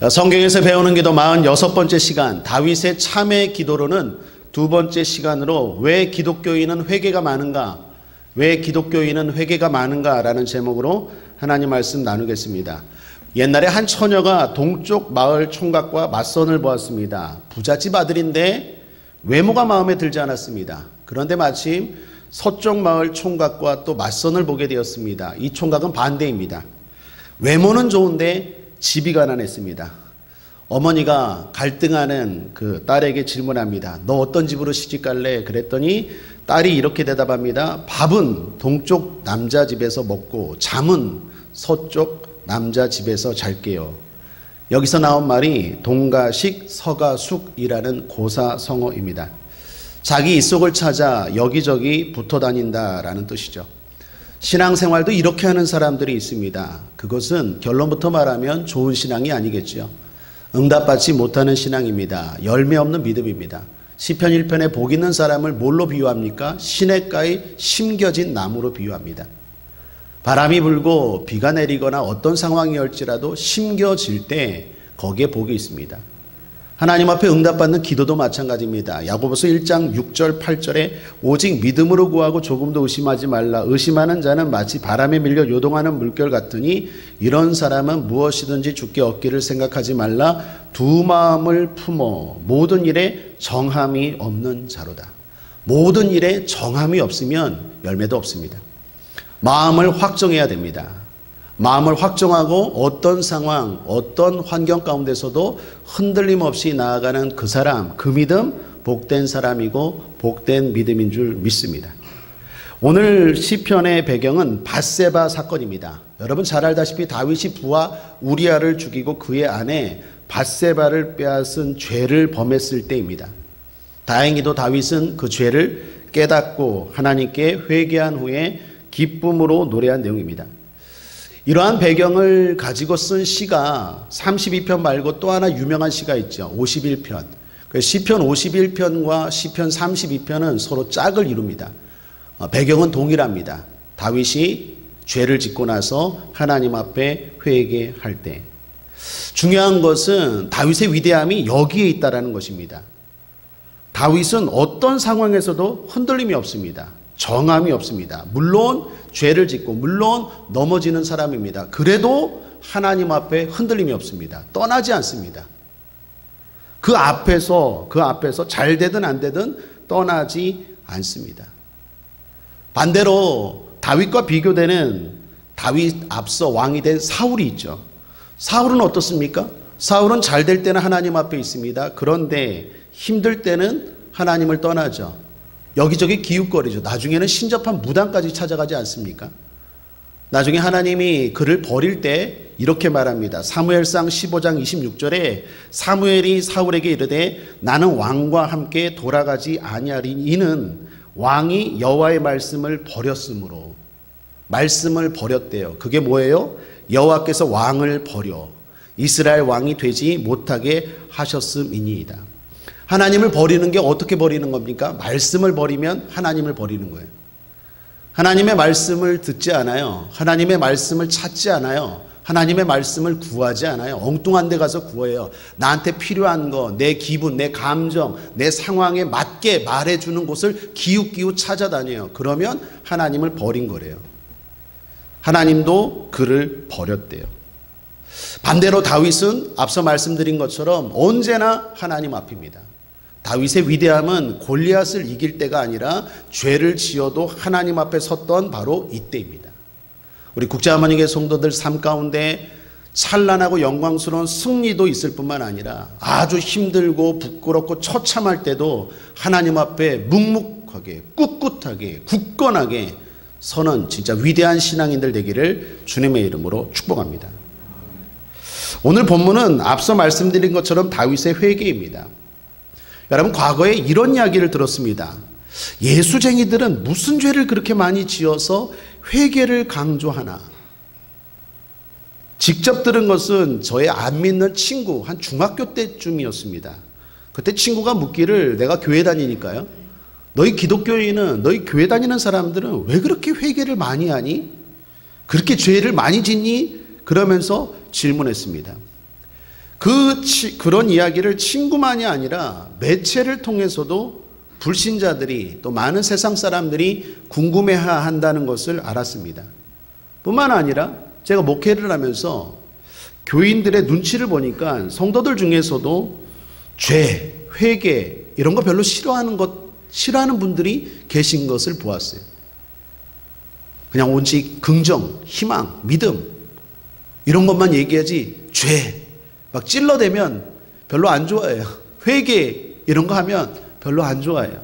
성경에서 배우는 기도 46번째 시간, 다윗의 참회 기도로는 두 번째 시간으로 왜 기독교인은 회개가 많은가? 왜 기독교인은 회개가 많은가? 라는 제목으로 하나님 말씀 나누겠습니다. 옛날에 한 처녀가 동쪽 마을 총각과 맞선을 보았습니다. 부잣집 아들인데 외모가 마음에 들지 않았습니다. 그런데 마침 서쪽 마을 총각과 또 맞선을 보게 되었습니다. 이 총각은 반대입니다. 외모는 좋은데 집이 가난했습니다. 어머니가 갈등하는 그 딸에게 질문합니다. 너 어떤 집으로 시집갈래? 그랬더니 딸이 이렇게 대답합니다. 밥은 동쪽 남자 집에서 먹고 잠은 서쪽 남자 집에서 잘게요. 여기서 나온 말이 동가식 서가숙이라는 고사성어입니다. 자기 입속을 찾아 여기저기 붙어 다닌다라는 뜻이죠. 신앙생활도 이렇게 하는 사람들이 있습니다. 그것은 결론부터 말하면 좋은 신앙이 아니겠죠. 응답받지 못하는 신앙입니다. 열매 없는 믿음입니다. 시편 1편에 복 있는 사람을 뭘로 비유합니까? 시냇가에 심겨진 나무로 비유합니다. 바람이 불고 비가 내리거나 어떤 상황이 올지라도 심겨질 때 거기에 복이 있습니다. 하나님 앞에 응답받는 기도도 마찬가지입니다. 야고보서 1장 6절 8절에 오직 믿음으로 구하고 조금도 의심하지 말라. 의심하는 자는 마치 바람에 밀려 요동하는 물결 같으니 이런 사람은 무엇이든지 주께 얻기를 생각하지 말라. 두 마음을 품어 모든 일에 정함이 없는 자로다. 모든 일에 정함이 없으면 열매도 없습니다. 마음을 확정해야 됩니다. 마음을 확정하고 어떤 상황, 어떤 환경 가운데서도 흔들림 없이 나아가는 그 사람, 그 믿음 복된 사람이고 복된 믿음인 줄 믿습니다. 오늘 시편의 배경은 밧세바 사건입니다. 여러분 잘 알다시피 다윗이 부하 우리아를 죽이고 그의 아내 밧세바를 빼앗은 죄를 범했을 때입니다. 다행히도 다윗은 그 죄를 깨닫고 하나님께 회개한 후에 기쁨으로 노래한 내용입니다. 이러한 배경을 가지고 쓴 시가 32편 말고 또 하나 유명한 시가 있죠. 51편. 시편 51편과 시편 32편은 서로 짝을 이룹니다. 배경은 동일합니다. 다윗이 죄를 짓고 나서 하나님 앞에 회개할 때. 중요한 것은 다윗의 위대함이 여기에 있다는 것입니다. 다윗은 어떤 상황에서도 흔들림이 없습니다. 정함이 없습니다. 물론 죄를 짓고 물론 넘어지는 사람입니다. 그래도 하나님 앞에 흔들림이 없습니다. 떠나지 않습니다. 그 앞에서 잘 되든 안 되든 떠나지 않습니다. 반대로 다윗과 비교되는 다윗 앞서 왕이 된 사울이 있죠. 사울은 어떻습니까? 사울은 잘 될 때는 하나님 앞에 있습니다. 그런데 힘들 때는 하나님을 떠나죠. 여기저기 기웃거리죠. 나중에는 신접한 무당까지 찾아가지 않습니까? 나중에 하나님이 그를 버릴 때 이렇게 말합니다. 사무엘상 15장 26절에 사무엘이 사울에게 이르되 나는 왕과 함께 돌아가지 아니하리니 이는 왕이 여호와의 말씀을 버렸으므로. 말씀을 버렸대요. 그게 뭐예요? 여호와께서 왕을 버려 이스라엘 왕이 되지 못하게 하셨음이니이다. 하나님을 버리는 게 어떻게 버리는 겁니까? 말씀을 버리면 하나님을 버리는 거예요. 하나님의 말씀을 듣지 않아요. 하나님의 말씀을 찾지 않아요. 하나님의 말씀을 구하지 않아요. 엉뚱한 데 가서 구해요. 나한테 필요한 거, 내 기분, 내 감정, 내 상황에 맞게 말해주는 곳을 기웃기웃 찾아다녀요. 그러면 하나님을 버린 거래요. 하나님도 그를 버렸대요. 반대로 다윗은 앞서 말씀드린 것처럼 언제나 하나님 앞입니다. 다윗의 위대함은 골리앗을 이길 때가 아니라 죄를 지어도 하나님 앞에 섰던 바로 이때입니다. 우리 국제하모니교회 성도들 삶 가운데 찬란하고 영광스러운 승리도 있을 뿐만 아니라 아주 힘들고 부끄럽고 처참할 때도 하나님 앞에 묵묵하게 꿋꿋하게 굳건하게 서는 진짜 위대한 신앙인들 되기를 주님의 이름으로 축복합니다. 오늘 본문은 앞서 말씀드린 것처럼 다윗의 회개입니다. 여러분 과거에 이런 이야기를 들었습니다. 예수쟁이들은 무슨 죄를 그렇게 많이 지어서 회개를 강조하나. 직접 들은 것은 저의 안 믿는 친구 한 중학교 때쯤이었습니다. 그때 친구가 묻기를 내가 교회 다니니까요. 너희 기독교인은 너희 교회 다니는 사람들은 왜 그렇게 회개를 많이 하니? 그렇게 죄를 많이 짓니? 그러면서 질문했습니다. 그런 이야기를 친구만이 아니라 매체를 통해서도 불신자들이 또 많은 세상 사람들이 궁금해야 한다는 것을 알았습니다. 뿐만 아니라 제가 목회를 하면서 교인들의 눈치를 보니까 성도들 중에서도 죄, 회개 이런 거 별로 싫어하는 분들이 계신 것을 보았어요. 그냥 오직 긍정, 희망, 믿음 이런 것만 얘기하지 죄 막 찔러대면 별로 안 좋아해요. 회개 이런 거 하면 별로 안 좋아해요.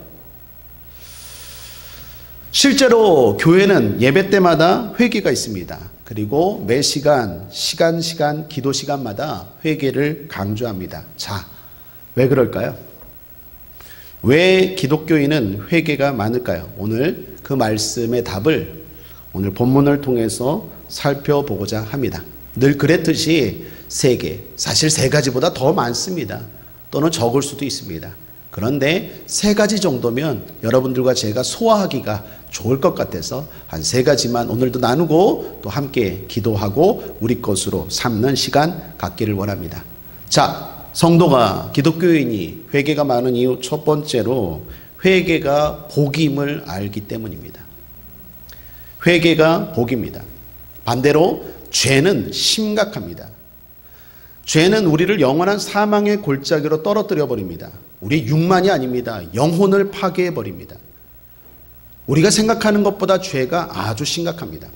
실제로 교회는 예배 때마다 회개가 있습니다. 그리고 매 시간 기도 시간마다 회개를 강조합니다. 자, 왜 그럴까요? 왜 기독교인은 회개가 많을까요? 오늘 그 말씀의 답을 오늘 본문을 통해서 살펴보고자 합니다. 늘 그랬듯이 3개, 사실 3가지보다 더 많습니다. 또는 적을 수도 있습니다. 그런데 3가지 정도면 여러분들과 제가 소화하기가 좋을 것 같아서 한 3가지만 오늘도 나누고 또 함께 기도하고 우리 것으로 삼는 시간 갖기를 원합니다. 자, 성도가 기독교인이 회개가 많은 이유 첫 번째로 회개가 복임을 알기 때문입니다. 회개가 복입니다. 반대로 죄는 심각합니다. 죄는 우리를 영원한 사망의 골짜기로 떨어뜨려 버립니다. 우리 육만이 아닙니다. 영혼을 파괴해 버립니다. 우리가 생각하는 것보다 죄가 아주 심각합니다.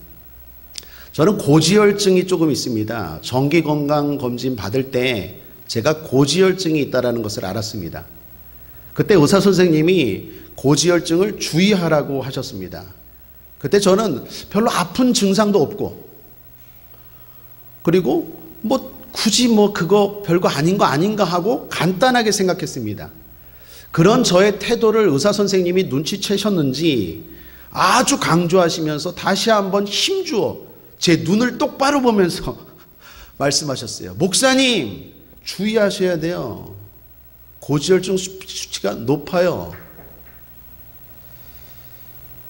저는 고지혈증이 조금 있습니다. 정기건강검진 받을 때 제가 고지혈증이 있다는 것을 알았습니다. 그때 의사 선생님이 고지혈증을 주의하라고 하셨습니다. 그때 저는 별로 아픈 증상도 없고 그리고 굳이 그거 별거 아닌 거 아닌가 하고 간단하게 생각했습니다. 그런 저의 태도를 의사 선생님이 눈치채셨는지 아주 강조하시면서 다시 한번 힘주어 제 눈을 똑바로 보면서 말씀하셨어요. 목사님, 주의하셔야 돼요. 고지혈증 수치가 높아요.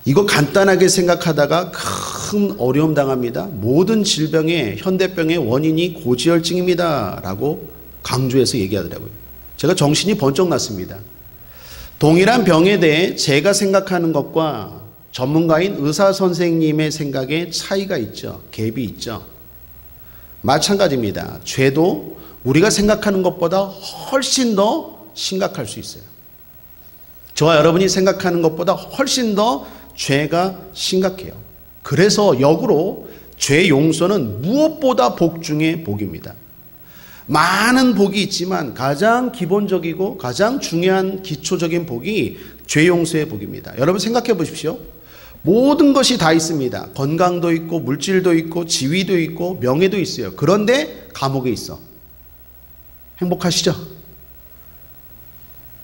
이거 간단하게 생각하다가 큰 어려움 당합니다. 모든 질병의 현대병의 원인이 고지혈증입니다 라고 강조해서 얘기하더라고요. 제가 정신이 번쩍 났습니다. 동일한 병에 대해 제가 생각하는 것과 전문가인 의사 선생님의 생각에 차이가 있죠. 갭이 있죠. 마찬가지입니다. 죄도 우리가 생각하는 것보다 훨씬 더 심각할 수 있어요. 저와 여러분이 생각하는 것보다 훨씬 더 죄가 심각해요. 그래서 역으로 죄 용서는 무엇보다 복 중에 복입니다. 많은 복이 있지만 가장 기본적이고 가장 중요한 기초적인 복이 죄 용서의 복입니다. 여러분 생각해 보십시오. 모든 것이 다 있습니다. 건강도 있고 물질도 있고 지위도 있고 명예도 있어요. 그런데 감옥에 있어. 행복하시죠?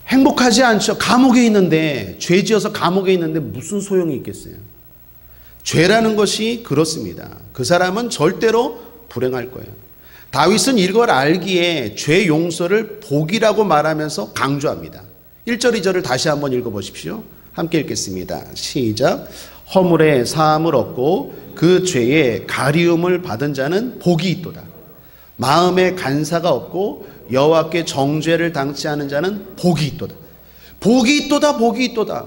행복하지 않죠. 감옥에 있는데, 죄 지어서 감옥에 있는데 무슨 소용이 있겠어요? 죄라는 것이 그렇습니다. 그 사람은 절대로 불행할 거예요. 다윗은 이걸 알기에 죄 용서를 복이라고 말하면서 강조합니다. 1절 2절을 다시 한번 읽어보십시오. 함께 읽겠습니다. 시작. 허물의 사함을 얻고 그 죄의 가리움을 받은 자는 복이 있도다. 마음에 간사가 없고 여호와께 정죄를 당치 않은 자는 복이 있도다. 복이 있도다. 복이 있도다.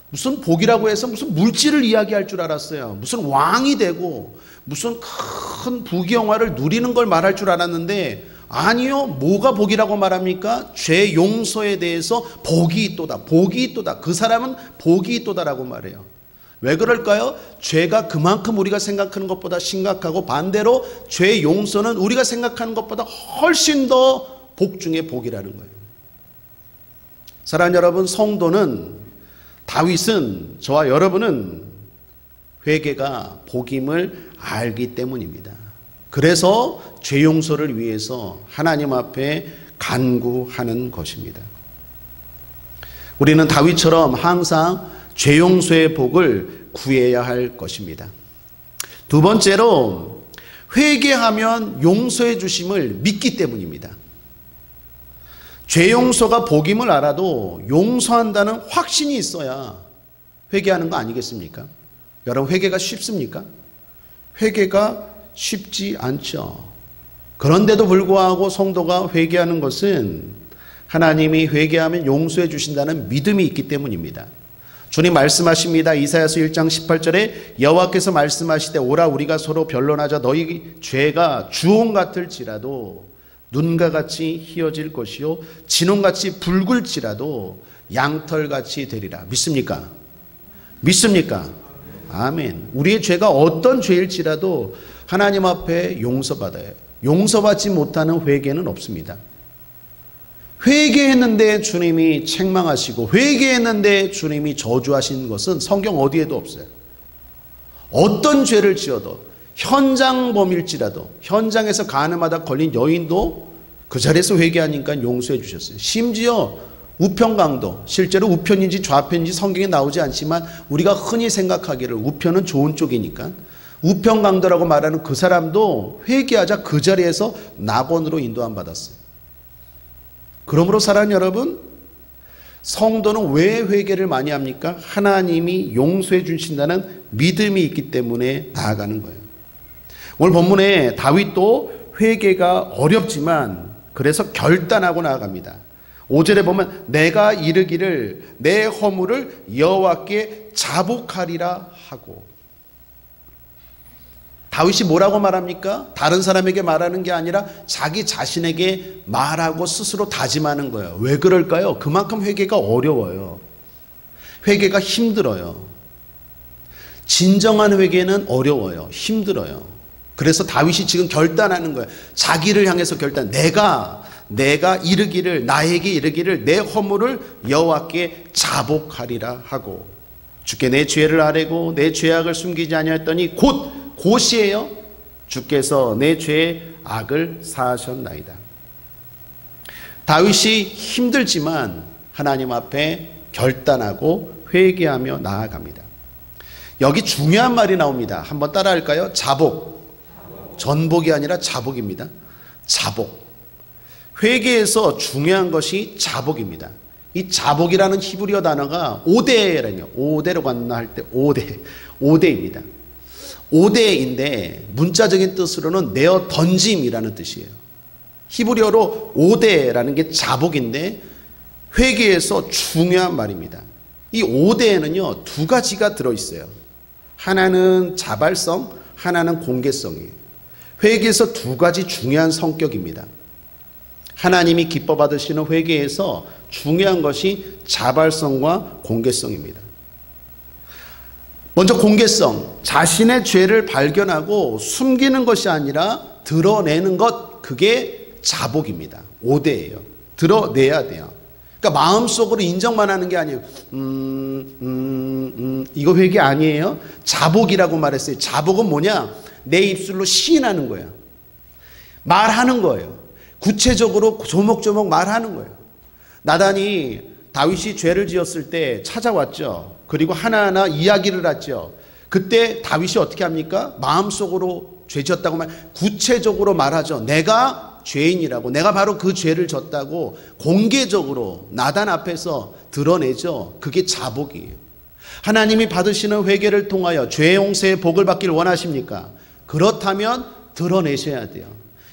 무슨 복이라고 해서 무슨 물질을 이야기할 줄 알았어요. 무슨 왕이 되고 무슨 큰 부귀영화를 누리는 걸 말할 줄 알았는데 아니요. 뭐가 복이라고 말합니까? 죄 용서에 대해서 복이 있도다. 복이 있도다. 그 사람은 복이 있도다라고 말해요. 왜 그럴까요? 죄가 그만큼 우리가 생각하는 것보다 심각하고 반대로 죄 용서는 우리가 생각하는 것보다 훨씬 더 복 중에 복이라는 거예요. 사랑하는 여러분, 성도는 다윗은 저와 여러분은 회개가 복임을 알기 때문입니다. 그래서 죄 용서를 위해서 하나님 앞에 간구하는 것입니다. 우리는 다윗처럼 항상 죄 용서의 복을 구해야 할 것입니다. 두 번째로 회개하면 용서해 주심을 믿기 때문입니다. 죄 용서가 복임을 알아도 용서한다는 확신이 있어야 회개하는 거 아니겠습니까? 여러분 회개가 쉽습니까? 회개가 쉽지 않죠. 그런데도 불구하고 성도가 회개하는 것은 하나님이 회개하면 용서해 주신다는 믿음이 있기 때문입니다. 주님 말씀하십니다. 이사야서 1장 18절에 여호와께서 말씀하시되 오라 우리가 서로 변론하자. 너희 죄가 주홍 같을지라도 눈과 같이 희어질 것이요 진홍같이 붉을지라도 양털같이 되리라. 믿습니까? 믿습니까? 아멘. 우리의 죄가 어떤 죄일지라도 하나님 앞에 용서받아요. 용서받지 못하는 회개는 없습니다. 회개했는데 주님이 책망하시고 회개했는데 주님이 저주하신 것은 성경 어디에도 없어요. 어떤 죄를 지어도 현장범일지라도 현장에서 간음하다 걸린 여인도 그 자리에서 회개하니까 용서해 주셨어요. 심지어 우편강도, 실제로 우편인지 좌편인지 성경에 나오지 않지만 우리가 흔히 생각하기를 우편은 좋은 쪽이니까 우편강도라고 말하는 그 사람도 회개하자 그 자리에서 낙원으로 인도함 받았어요. 그러므로 사랑하는 여러분, 성도는 왜 회개를 많이 합니까? 하나님이 용서해 주신다는 믿음이 있기 때문에 나아가는 거예요. 오늘 본문에 다윗도 회개가 어렵지만 그래서 결단하고 나아갑니다. 5절에 보면 내가 이르기를 내 허물을 여호와께 자복하리라 하고. 다윗이 뭐라고 말합니까? 다른 사람에게 말하는 게 아니라 자기 자신에게 말하고 스스로 다짐하는 거예요. 왜 그럴까요? 그만큼 회개가 어려워요. 회개가 힘들어요. 진정한 회개는 어려워요. 힘들어요. 그래서 다윗이 지금 결단하는 거예요. 자기를 향해서 결단. 내가 이르기를, 나에게 이르기를 내 허물을 여호와께 자복하리라 하고. 주께 내 죄를 아뢰고 내 죄악을 숨기지 아니하였더니 곧이에요. 주께서 내 죄의 악을 사하셨나이다. 다윗이 힘들지만 하나님 앞에 결단하고 회개하며 나아갑니다. 여기 중요한 말이 나옵니다. 한번 따라할까요? 자복. 전복이 아니라 자복입니다. 자복. 회개에서 중요한 것이 자복입니다. 이 자복이라는 히브리어 단어가 오데라뇨. 오데로 간다 할 때 오데입니다. 오데인데 문자적인 뜻으로는 내어 던짐이라는 뜻이에요. 히브리어로 오데라는 게 자복인데 회개에서 중요한 말입니다. 이 오데에는요 두 가지가 들어있어요. 하나는 자발성, 하나는 공개성이에요. 회개에서 두 가지 중요한 성격입니다. 하나님이 기뻐 받으시는 회개에서 중요한 것이 자발성과 공개성입니다. 먼저 공개성, 자신의 죄를 발견하고 숨기는 것이 아니라 드러내는 것, 그게 자복입니다. 오대예요. 드러내야 돼요. 그러니까 마음속으로 인정만 하는 게 아니에요. 이거 회개 아니에요? 자복이라고 말했어요. 자복은 뭐냐? 내 입술로 시인하는 거예요. 말하는 거예요. 구체적으로 조목조목 말하는 거예요. 나단이 다윗이 죄를 지었을 때 찾아왔죠. 그리고 하나하나 이야기를 하죠. 그때 다윗이 어떻게 합니까? 마음속으로 죄 지었다고 구체적으로 말하죠. 내가 죄인이라고, 내가 바로 그 죄를 졌다고 공개적으로 나단 앞에서 드러내죠. 그게 자복이에요. 하나님이 받으시는 회개를 통하여 죄 용서의 복을 받길 원하십니까? 그렇다면 드러내셔야 돼요.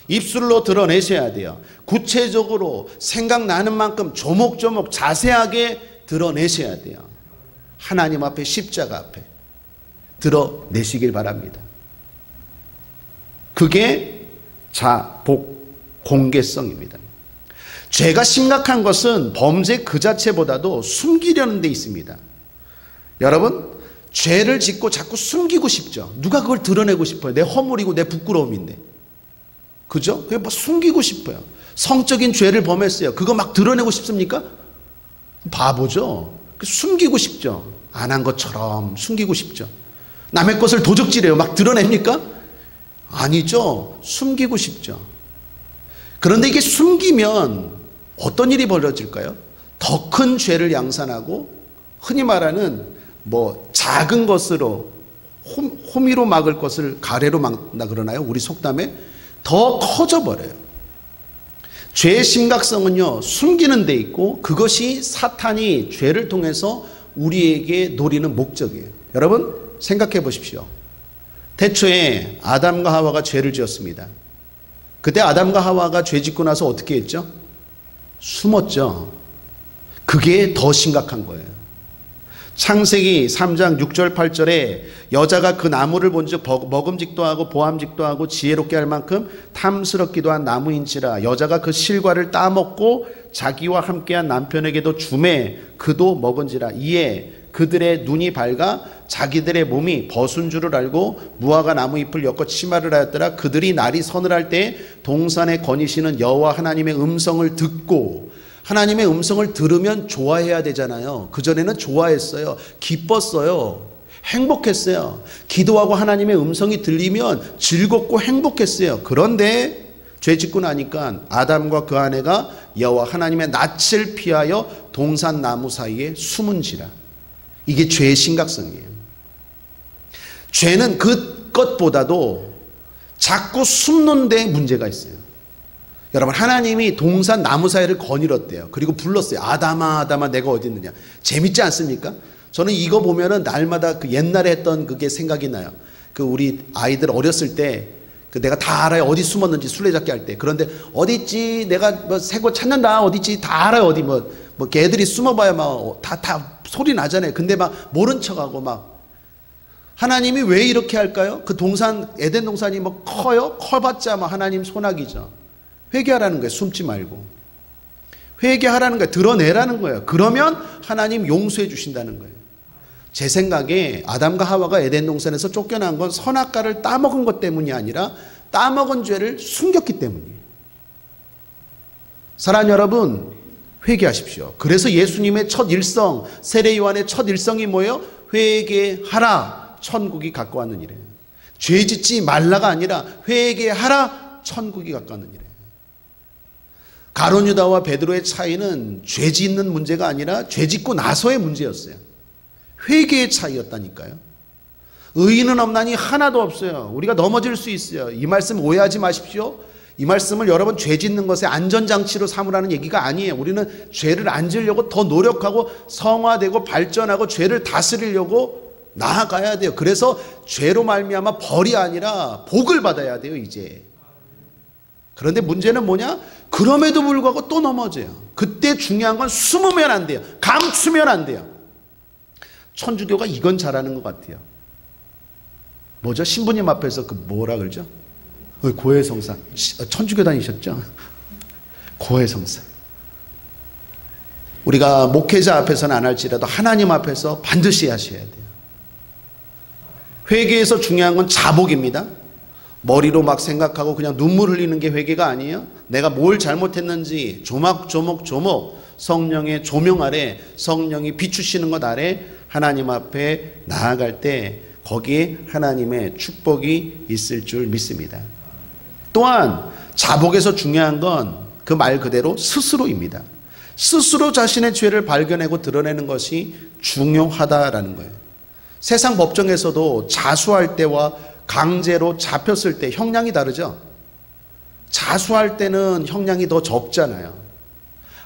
입술로 드러내셔야 돼요. 구체적으로 생각나는 만큼 조목조목 자세하게 드러내셔야 돼요. 하나님 앞에, 십자가 앞에 드러내시길 바랍니다. 그게 자복, 공개성입니다. 죄가 심각한 것은 범죄 그 자체보다도 숨기려는 데 있습니다. 여러분, 죄를 짓고 자꾸 숨기고 싶죠. 누가 그걸 드러내고 싶어요? 내 허물이고 내 부끄러움인데. 그죠? 그게 뭐 숨기고 싶어요. 성적인 죄를 범했어요. 그거 막 드러내고 싶습니까? 바보죠. 숨기고 싶죠. 안 한 것처럼 숨기고 싶죠. 남의 것을 도적질해요. 막 드러냅니까? 아니죠. 숨기고 싶죠. 그런데 이게 숨기면 어떤 일이 벌어질까요? 더 큰 죄를 양산하고 흔히 말하는 작은 것으로 호미로 막을 것을 가래로 막나 그러나요? 우리 속담에 더 커져버려요. 죄의 심각성은요, 숨기는 데 있고 그것이 사탄이 죄를 통해서 우리에게 노리는 목적이에요. 여러분 생각해 보십시오. 태초에 아담과 하와가 죄를 지었습니다. 그때 아담과 하와가 죄 짓고 나서 어떻게 했죠? 숨었죠. 그게 더 심각한 거예요. 창세기 3장 6절 8절에 여자가 그 나무를 본즉 먹음직도 하고 보암직도 하고 지혜롭게 할 만큼 탐스럽기도 한 나무인지라 여자가 그 실과를 따먹고 자기와 함께한 남편에게도 주매 그도 먹은지라 이에 그들의 눈이 밝아 자기들의 몸이 벗은 줄을 알고 무화과 나무 잎을 엮어 치마를 하였더라. 그들이 날이 서늘할 때 동산에 거니시는 여호와 하나님의 음성을 듣고, 하나님의 음성을 들으면 좋아해야 되잖아요. 그전에는 좋아했어요. 기뻤어요. 행복했어요. 기도하고 하나님의 음성이 들리면 즐겁고 행복했어요. 그런데 죄 짓고 나니까 아담과 그 아내가 여호와 하나님의 낯을 피하여 동산 나무 사이에 숨은지라. 이게 죄의 심각성이에요. 죄는 그것보다도 자꾸 숨는 데 문제가 있어요. 여러분, 하나님이 동산 나무 사이를 거닐었대요. 그리고 불렀어요. 아담아 아담아 내가 어디 있느냐. 재밌지 않습니까? 저는 이거 보면은 날마다 그 옛날에 했던 그게 생각이 나요. 그 우리 아이들 어렸을 때 그 내가 다 알아요. 어디 숨었는지 술래잡기 할 때. 그런데 어디 있지? 내가 뭐 새 거 찾는다. 어디 있지? 다 알아요. 어디 뭐 걔들이 숨어봐야 막 다 소리 나잖아요. 근데 막 모른 척하고 막. 하나님이 왜 이렇게 할까요? 그 동산, 에덴 동산이 뭐 커요? 커봤자 막 하나님 손아귀죠. 회개하라는 거예요. 숨지 말고. 회개하라는 거예요. 드러내라는 거예요. 그러면 하나님 용서해 주신다는 거예요. 제 생각에 아담과 하와가 에덴 동산에서 쫓겨난 건 선악과를 따먹은 것 때문이 아니라 따먹은 죄를 숨겼기 때문이에요. 사랑하는 여러분, 회개하십시오. 그래서 예수님의 첫 일성, 세례 요한의 첫 일성이 뭐예요? 회개하라, 천국이 가까웠는 이래요. 죄 짓지 말라가 아니라 회개하라, 천국이 가까웠는 이래요. 가룟 유다와 베드로의 차이는 죄 짓는 문제가 아니라 죄 짓고 나서의 문제였어요. 회개의 차이였다니까요. 의인은 없나니 하나도 없어요. 우리가 넘어질 수 있어요. 이 말씀 오해하지 마십시오. 이 말씀을 여러분 죄 짓는 것의 안전장치로 삼으라는 얘기가 아니에요. 우리는 죄를 안 지으려고 더 노력하고 성화되고 발전하고 죄를 다스리려고 나아가야 돼요. 그래서 죄로 말미암아 벌이 아니라 복을 받아야 돼요, 이제. 그런데 문제는 뭐냐? 그럼에도 불구하고 또 넘어져요. 그때 중요한 건 숨으면 안 돼요. 감추면 안 돼요. 천주교가 이건 잘하는 것 같아요. 뭐죠? 신부님 앞에서 그 뭐라 그러죠? 고해성사. 천주교 다니셨죠? 고해성사. 우리가 목회자 앞에서는 안 할지라도 하나님 앞에서 반드시 하셔야 돼요. 회개에서 중요한 건 자복입니다. 머리로 막 생각하고 그냥 눈물 흘리는 게 회개가 아니에요. 내가 뭘 잘못했는지 조목조목 성령의 조명 아래, 성령이 비추시는 것 아래 하나님 앞에 나아갈 때 거기에 하나님의 축복이 있을 줄 믿습니다. 또한 자복에서 중요한 건 그 말 그대로 스스로입니다. 스스로 자신의 죄를 발견하고 드러내는 것이 중요하다라는 거예요. 세상 법정에서도 자수할 때와 강제로 잡혔을 때 형량이 다르죠. 자수할 때는 형량이 더 적잖아요.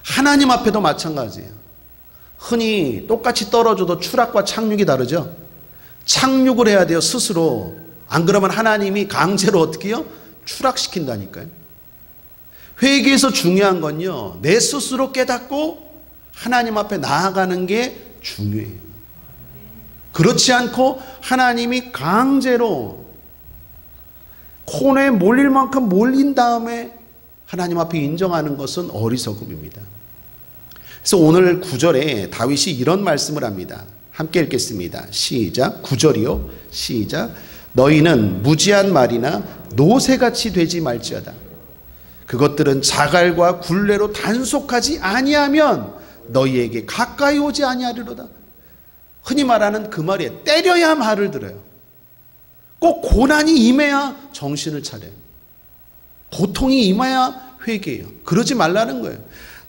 하나님 앞에도 마찬가지예요. 흔히 똑같이 떨어져도 추락과 착륙이 다르죠. 착륙을 해야 돼요, 스스로. 안 그러면 하나님이 강제로 어떻게 해요? 추락시킨다니까요. 회개에서 중요한 건요, 내 스스로 깨닫고 하나님 앞에 나아가는 게 중요해요. 그렇지 않고 하나님이 강제로 코너에 몰릴 만큼 몰린 다음에 하나님 앞에 인정하는 것은 어리석음입니다. 그래서 오늘 9절에 다윗이 이런 말씀을 합니다. 함께 읽겠습니다. 시작. 9절이요. 시작. 너희는 무지한 말이나 노새같이 되지 말지어다. 그것들은 자갈과 굴레로 단속하지 아니하면 너희에게 가까이 오지 아니하리로다. 흔히 말하는 그 말이에요. 때려야 말을 들어요. 꼭 고난이 임해야 정신을 차려요. 고통이 임해야 회개해요. 그러지 말라는 거예요.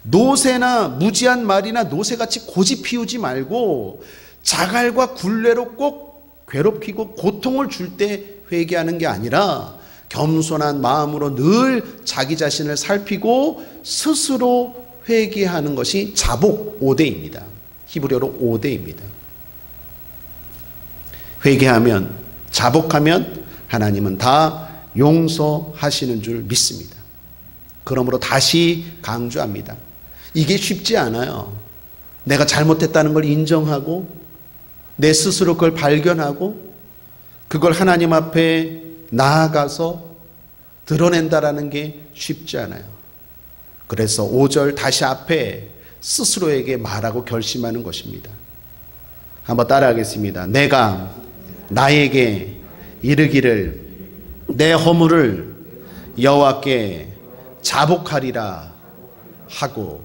노새나 무지한 말이나 노새같이 고집 피우지 말고 자갈과 굴레로 꼭 괴롭히고 고통을 줄 때 회개하는 게 아니라 겸손한 마음으로 늘 자기 자신을 살피고 스스로 회개하는 것이 자복 5대입니다. 히브리어로 5대입니다. 회개하면, 자복하면 하나님은 다 용서하시는 줄 믿습니다. 그러므로 다시 강조합니다. 이게 쉽지 않아요. 내가 잘못했다는 걸 인정하고 내 스스로 그걸 발견하고 그걸 하나님 앞에 나아가서 드러낸다라는 게 쉽지 않아요. 그래서 5절 다시 앞에 스스로에게 말하고 결심하는 것입니다. 한번 따라하겠습니다. 내가 나에게 이르기를 내 허물을 여호와께 자복하리라 하고,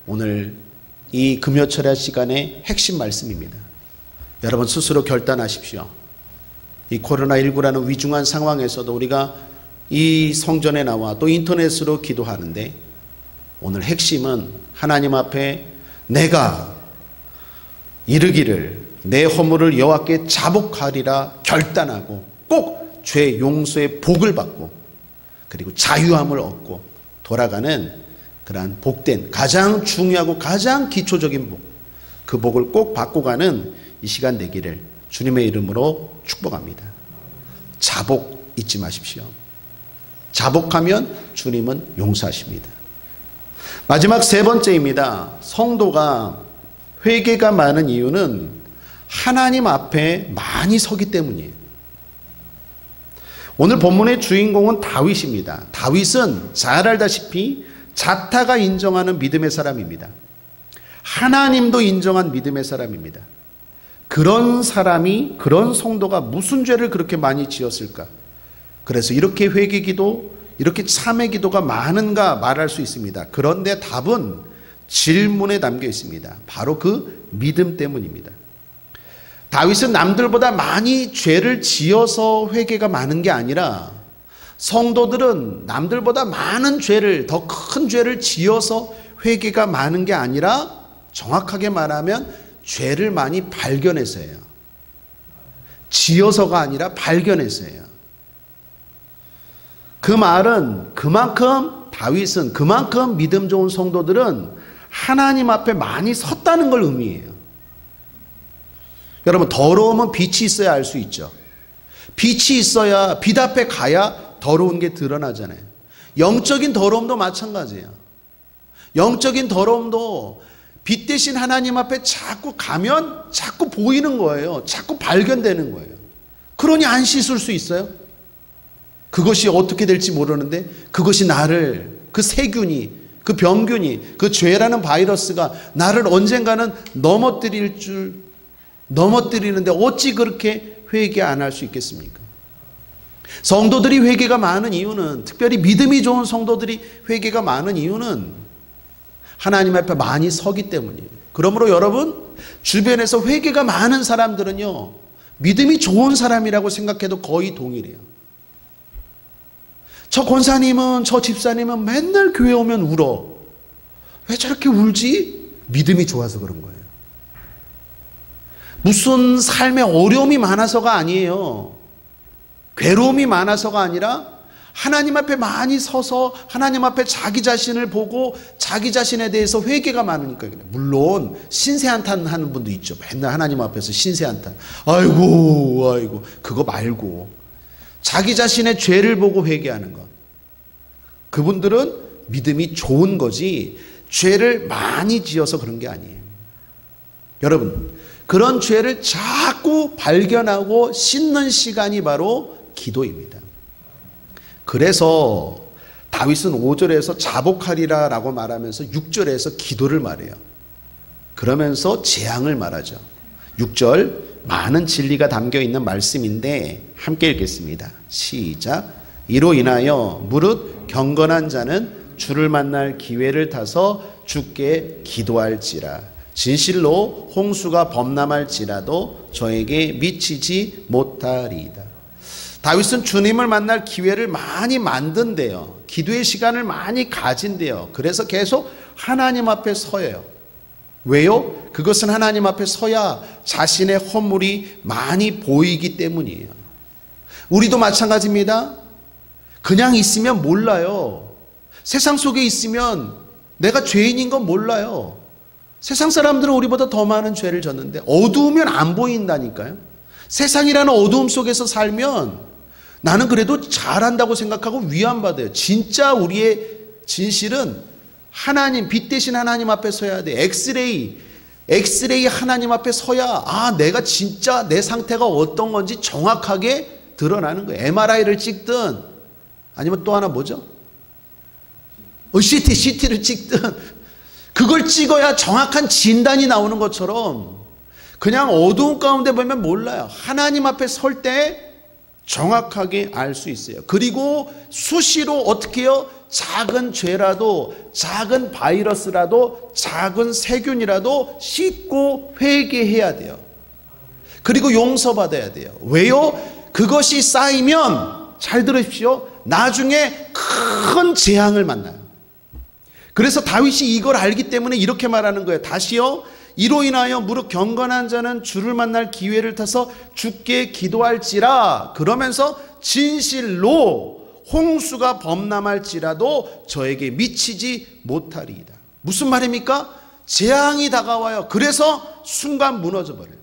오늘 이 금요철야 시간의 핵심 말씀입니다. 여러분 스스로 결단하십시오. 이 코로나19라는 위중한 상황에서도 우리가 이 성전에 나와 또 인터넷으로 기도하는데, 오늘 핵심은 하나님 앞에 내가 이르기를 내 허물을 여호와께 자복하리라 결단하고 꼭 죄 용서의 복을 받고 그리고 자유함을 얻고 돌아가는 그러한 복된, 가장 중요하고 가장 기초적인 복, 그 복을 꼭 받고 가는 이 시간 되기를 주님의 이름으로 축복합니다. 자복 잊지 마십시오. 자복하면 주님은 용서하십니다. 마지막 세 번째입니다. 성도가 회개가 많은 이유는 하나님 앞에 많이 서기 때문이에요. 오늘 본문의 주인공은 다윗입니다. 다윗은 잘 알다시피 자타가 인정하는 믿음의 사람입니다. 하나님도 인정한 믿음의 사람입니다. 그런 사람이, 그런 성도가 무슨 죄를 그렇게 많이 지었을까? 그래서 이렇게 회개기도, 이렇게 참회 기도가 많은가 말할 수 있습니다. 그런데 답은 질문에 담겨 있습니다. 바로 그 믿음 때문입니다. 다윗은 남들보다 많이 죄를 지어서 회개가 많은 게 아니라, 성도들은 남들보다 많은 죄를, 더 큰 죄를 지어서 회개가 많은 게 아니라, 정확하게 말하면 죄를 많이 발견해서예요. 지어서가 아니라 발견해서예요. 그 말은 다윗은 그만큼 믿음 좋은 성도들은 하나님 앞에 많이 섰다는 걸 의미해요. 여러분, 더러움은 빛이 있어야 알 수 있죠. 빛이 있어야, 빛 앞에 가야 더러운 게 드러나잖아요. 영적인 더러움도 마찬가지예요. 영적인 더러움도 빛 대신 하나님 앞에 자꾸 가면 자꾸 보이는 거예요. 자꾸 발견되는 거예요. 그러니 안 씻을 수 있어요? 그것이 어떻게 될지 모르는데, 그것이 나를, 그 세균이, 그 병균이, 그 죄라는 바이러스가 나를 언젠가는 넘어뜨리는데 어찌 그렇게 회개 안 할 수 있겠습니까? 성도들이 회개가 많은 이유는, 특별히 믿음이 좋은 성도들이 회개가 많은 이유는 하나님 앞에 많이 서기 때문이에요. 그러므로 여러분, 주변에서 회개가 많은 사람들은요, 믿음이 좋은 사람이라고 생각해도 거의 동일해요. 저 권사님은, 저 집사님은 맨날 교회 오면 울어. 왜 저렇게 울지? 믿음이 좋아서 그런 거예요. 무슨 삶에 어려움이 많아서가 아니에요. 괴로움이 많아서가 아니라 하나님 앞에 많이 서서 하나님 앞에 자기 자신을 보고 자기 자신에 대해서 회개가 많으니까 그래요. 물론 신세한탄 하는 분도 있죠. 맨날 하나님 앞에서 신세한탄. 아이고 그거 말고 자기 자신의 죄를 보고 회개하는 것. 그분들은 믿음이 좋은 거지 죄를 많이 지어서 그런 게 아니에요. 여러분, 그런 죄를 자꾸 발견하고 씻는 시간이 바로 기도입니다. 그래서 다윗은 5절에서 자복하리라 라고 말하면서 6절에서 기도를 말해요. 그러면서 재앙을 말하죠. 6절, 많은 진리가 담겨 있는 말씀인데 함께 읽겠습니다. 시작. 이로 인하여 무릇 경건한 자는 주를 만날 기회를 타서 주께 기도할지라. 진실로 홍수가 범람할지라도 저에게 미치지 못하리이다. 다윗은 주님을 만날 기회를 많이 만든대요. 기도의 시간을 많이 가진대요. 그래서 계속 하나님 앞에 서요. 왜요? 그것은 하나님 앞에 서야 자신의 허물이 많이 보이기 때문이에요. 우리도 마찬가지입니다. 그냥 있으면 몰라요. 세상 속에 있으면 내가 죄인인 건 몰라요. 세상 사람들은 우리보다 더 많은 죄를 졌는데 어두우면 안 보인다니까요. 세상이라는 어두움 속에서 살면 나는 그래도 잘한다고 생각하고 위안받아요. 진짜 우리의 진실은 하나님, 빛 대신 하나님 앞에 서야 돼. 엑스레이 하나님 앞에 서야 내가 진짜 내 상태가 어떤 건지 정확하게 드러나는 거예요. MRI를 찍든 아니면 또 하나 뭐죠? CT를 찍든 그걸 찍어야 정확한 진단이 나오는 것처럼 그냥 어두운 가운데 보면 몰라요. 하나님 앞에 설 때 정확하게 알 수 있어요. 그리고 수시로 어떻게 해요? 작은 죄라도, 작은 바이러스라도, 작은 세균이라도 씻고 회개해야 돼요. 그리고 용서받아야 돼요. 왜요? 그것이 쌓이면, 잘 들으십시오, 나중에 큰 재앙을 만나요. 그래서 다윗이 이걸 알기 때문에 이렇게 말하는 거예요. 다시요, 이로 인하여 무릇 경건한 자는 주를 만날 기회를 타서 주께 기도할지라. 그러면서 진실로 홍수가 범람할지라도 저에게 미치지 못하리이다. 무슨 말입니까? 재앙이 다가와요. 그래서 순간 무너져 버려요.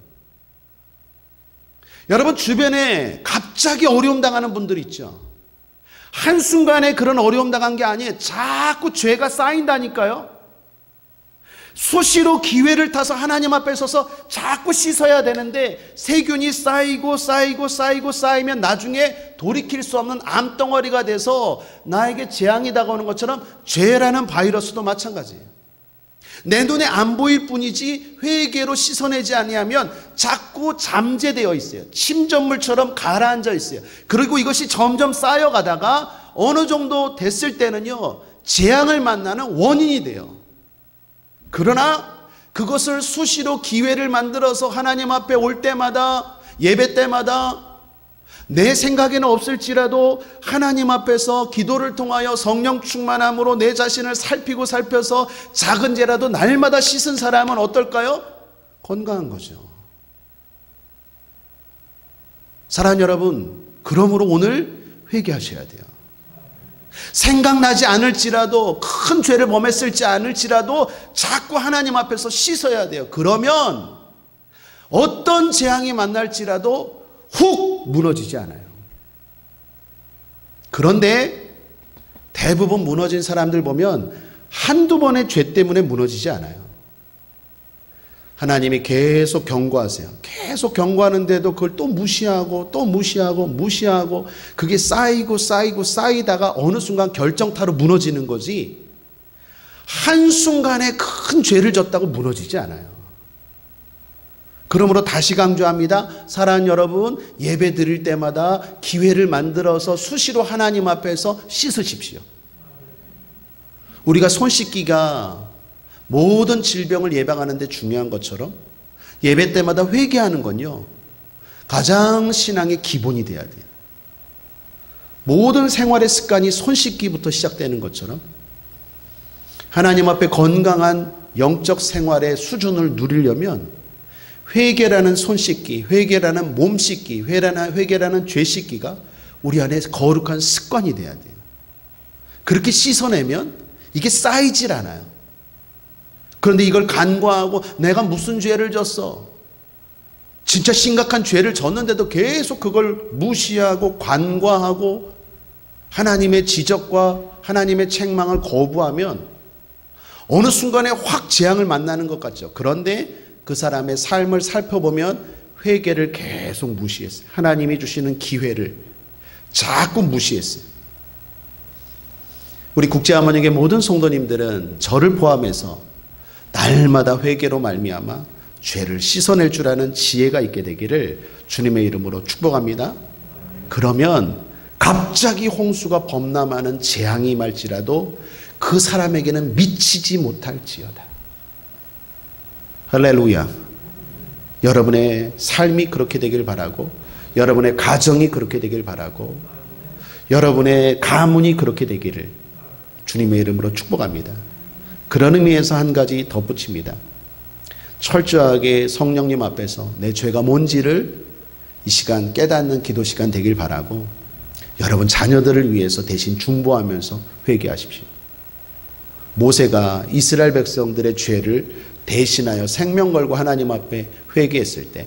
여러분 주변에 갑자기 어려움 당하는 분들 있죠. 한순간에 그런 어려움 당한 게 아니에요. 자꾸 죄가 쌓인다니까요. 수시로 기회를 타서 하나님 앞에 서서 자꾸 씻어야 되는데 세균이 쌓이면 나중에 돌이킬 수 없는 암덩어리가 돼서 나에게 재앙이 다가오는 것처럼 죄라는 바이러스도 마찬가지예요. 내 눈에 안 보일 뿐이지 회개로 씻어내지 아니하면 자꾸 잠재되어 있어요. 침전물처럼 가라앉아 있어요. 그리고 이것이 점점 쌓여가다가 어느 정도 됐을 때는요, 재앙을 만나는 원인이 돼요. 그러나 그것을 수시로 기회를 만들어서 하나님 앞에 올 때마다, 예배 때마다 내 생각에는 없을지라도 하나님 앞에서 기도를 통하여 성령 충만함으로 내 자신을 살펴서 작은 죄라도 날마다 씻은 사람은 어떨까요? 건강한 거죠. 사랑하는 여러분, 그러므로 오늘 회개하셔야 돼요. 생각나지 않을지라도, 큰 죄를 범했을지 않을지라도 자꾸 하나님 앞에서 씻어야 돼요. 그러면 어떤 재앙이 만날지라도 훅 무너지지 않아요. 그런데 대부분 무너진 사람들 보면 한두 번의 죄 때문에 무너지지 않아요. 하나님이 계속 경고하세요. 계속 경고하는데도 그걸 또 무시하고 그게 쌓이다가 어느 순간 결정타로 무너지는 거지, 한순간에 큰 죄를 졌다고 무너지지 않아요. 그러므로 다시 강조합니다. 사랑하는 여러분, 예배 드릴 때마다 기회를 만들어서 수시로 하나님 앞에서 씻으십시오. 우리가 손 씻기가 모든 질병을 예방하는 데 중요한 것처럼 예배 때마다 회개하는 건요, 가장 신앙의 기본이 돼야 돼요. 모든 생활의 습관이 손 씻기부터 시작되는 것처럼 하나님 앞에 건강한 영적 생활의 수준을 누리려면 회개라는 손 씻기, 회개라는 몸 씻기, 회개라는 죄 씻기가 우리 안에 거룩한 습관이 돼야 돼요. 그렇게 씻어내면 이게 쌓이질 않아요. 그런데 이걸 간과하고 내가 무슨 죄를 졌어, 진짜 심각한 죄를 졌는데도 계속 그걸 무시하고 간과하고 하나님의 지적과 하나님의 책망을 거부하면 어느 순간에 확 재앙을 만나는 것 같죠. 그런데 그 사람의 삶을 살펴보면 회개를 계속 무시했어요. 하나님이 주시는 기회를 자꾸 무시했어요. 우리 국제하모니의 모든 성도님들은 저를 포함해서 날마다 회개로 말미암아 죄를 씻어낼 줄 아는 지혜가 있게 되기를 주님의 이름으로 축복합니다. 그러면 갑자기 홍수가 범람하는 재앙이 임할지라도 그 사람에게는 미치지 못할지어다. 할렐루야. 여러분의 삶이 그렇게 되길 바라고, 여러분의 가정이 그렇게 되길 바라고, 여러분의 가문이 그렇게 되기를 주님의 이름으로 축복합니다. 그런 의미에서 한 가지 덧붙입니다. 철저하게 성령님 앞에서 내 죄가 뭔지를 이 시간 깨닫는 기도 시간 되길 바라고, 여러분 자녀들을 위해서 대신 중보하면서 회개하십시오. 모세가 이스라엘 백성들의 죄를 대신하여 생명 걸고 하나님 앞에 회개했을 때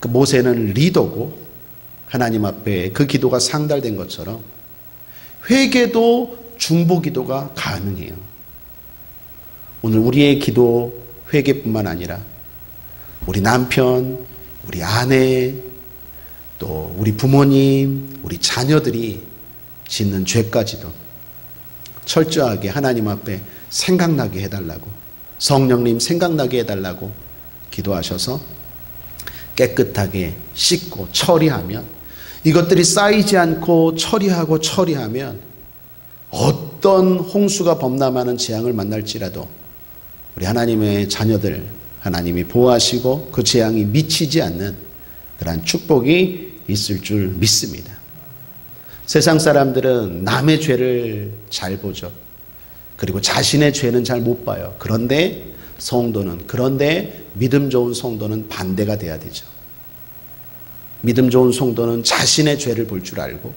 그 모세는 리더고 하나님 앞에 그 기도가 상달된 것처럼 회개도 중보 기도가 가능해요. 오늘 우리의 기도 회개뿐만 아니라 우리 남편, 우리 아내, 또 우리 부모님, 우리 자녀들이 짓는 죄까지도 철저하게 하나님 앞에 생각나게 해달라고, 성령님 생각나게 해달라고 기도하셔서 깨끗하게 씻고 처리하면, 이것들이 쌓이지 않고 처리하면 어떤 홍수가 범람하는 재앙을 만날지라도 우리 하나님의 자녀들 하나님이 보호하시고 그 재앙이 미치지 않는 그러한 축복이 있을 줄 믿습니다. 세상 사람들은 남의 죄를 잘 보죠. 그리고 자신의 죄는 잘 못 봐요. 그런데 믿음 좋은 성도는 반대가 돼야 되죠. 믿음 좋은 성도는 자신의 죄를 볼 줄 알고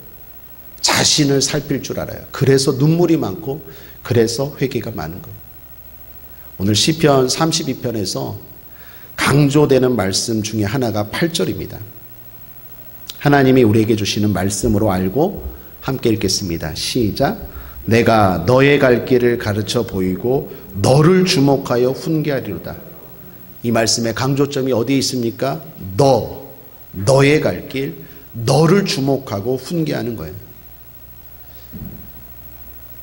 자신을 살필 줄 알아요. 그래서 눈물이 많고 그래서 회개가 많은 거예요. 오늘 시편 32편에서 강조되는 말씀 중에 하나가 8절입니다. 하나님이 우리에게 주시는 말씀으로 알고 함께 읽겠습니다. 시작. 내가 너의 갈 길을 가르쳐 보이고 너를 주목하여 훈계하리로다. 이 말씀의 강조점이 어디에 있습니까? 너의 갈 길, 너를 주목하고 훈계하는 거예요.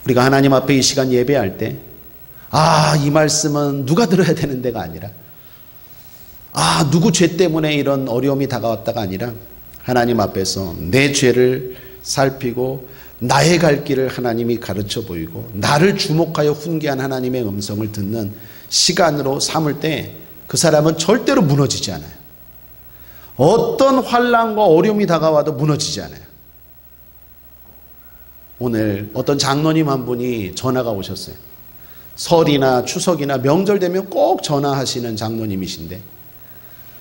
우리가 하나님 앞에 이 시간 예배할 때 이 말씀은 누가 들어야 되는 데가 아니라 누구 죄 때문에 이런 어려움이 다가왔다가 아니라 하나님 앞에서 내 죄를 살피고 나의 갈 길을 하나님이 가르쳐 보이고 나를 주목하여 훈계한 하나님의 음성을 듣는 시간으로 삼을 때 그 사람은 절대로 무너지지 않아요. 어떤 환난과 어려움이 다가와도 무너지지 않아요. 오늘 어떤 장로님 한 분이 전화가 오셨어요. 설이나 추석이나 명절 되면 꼭 전화하시는 장로님이신데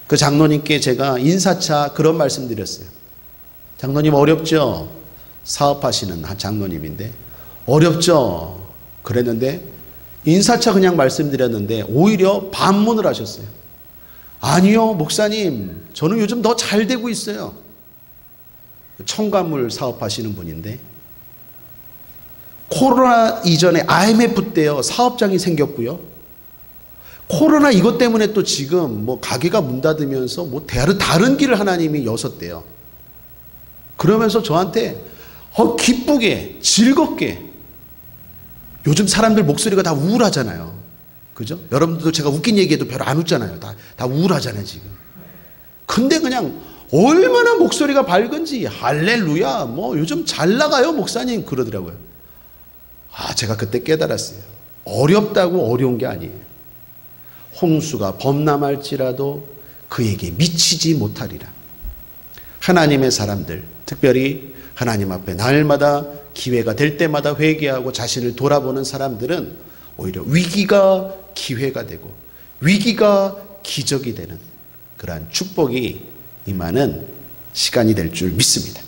그 장로님께 제가 인사차 그런 말씀 드렸어요. 장로님 어렵죠? 사업하시는 장로님인데 어렵죠? 그랬는데 인사차 그냥 말씀드렸는데 오히려 반문을 하셨어요. 아니요 목사님, 저는 요즘 더 잘 되고 있어요. 첨가물 사업하시는 분인데 코로나 이전에 IMF 때요 사업장이 생겼고요. 코로나 이것 때문에 또 지금 가게가 문 닫으면서 다른 길을 하나님이 여셨대요. 그러면서 저한테 기쁘게 즐겁게, 요즘 사람들 목소리가 다 우울하잖아요. 그죠? 여러분들도 제가 웃긴 얘기해도 별로 안 웃잖아요. 다 우울하잖아요 지금. 근데 그냥 얼마나 목소리가 밝은지 할렐루야 요즘 잘 나가요 목사님 그러더라고요. 제가 그때 깨달았어요. 어렵다고 어려운 게 아니에요. 홍수가 범람할지라도 그에게 미치지 못하리라. 하나님의 사람들, 특별히 하나님 앞에 날마다 기회가 될 때마다 회개하고 자신을 돌아보는 사람들은 오히려 위기가 기회가 되고 위기가 기적이 되는 그러한 축복이 임하는 시간이 될 줄 믿습니다.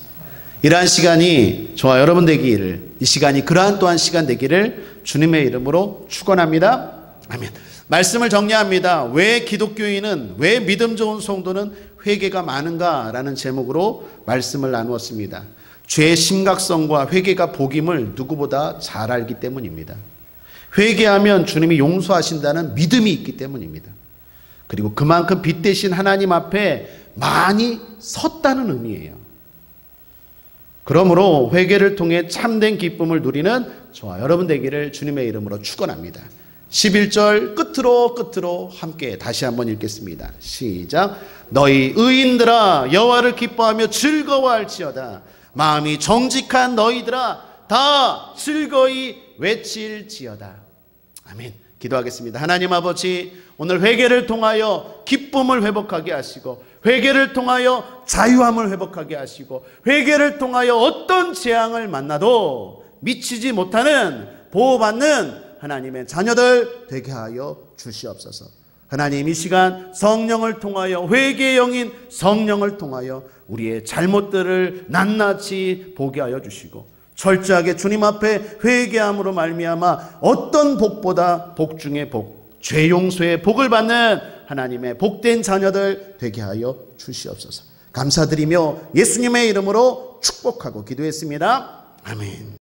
이러한 시간이 저와 여러분 되기를, 이 시간이 그러한 또한 시간 되기를 주님의 이름으로 축원합니다. 아멘. 말씀을 정리합니다. 왜 기독교인은, 왜 믿음 좋은 성도는 회개가 많은가라는 제목으로 말씀을 나누었습니다. 죄의 심각성과 회개가 복임을 누구보다 잘 알기 때문입니다. 회개하면 주님이 용서하신다는 믿음이 있기 때문입니다. 그리고 그만큼 빛 대신 하나님 앞에 많이 섰다는 의미예요. 그러므로 회개를 통해 참된 기쁨을 누리는 저와 여러분 되기를 주님의 이름으로 축원합니다. 11절 끝으로 함께 다시 한번 읽겠습니다. 시작. 너희 의인들아 여호와를 기뻐하며 즐거워할지어다. 마음이 정직한 너희들아 다 즐거이 외칠지어다. 아멘. 기도하겠습니다. 하나님 아버지, 오늘 회개를 통하여 기쁨을 회복하게 하시고, 회개를 통하여 자유함을 회복하게 하시고, 회개를 통하여 어떤 재앙을 만나도 미치지 못하는 보호받는 하나님의 자녀들 되게 하여 주시옵소서. 하나님, 이 시간 성령을 통하여, 회개의 영인 성령을 통하여 우리의 잘못들을 낱낱이 보게 하여 주시고, 철저하게 주님 앞에 회개함으로 말미암아 어떤 복보다 복 중의 복, 죄 용서의 복을 받는 하나님의 복된 자녀들 되게 하여 주시옵소서. 감사드리며 예수님의 이름으로 축복하고 기도했습니다. 아멘.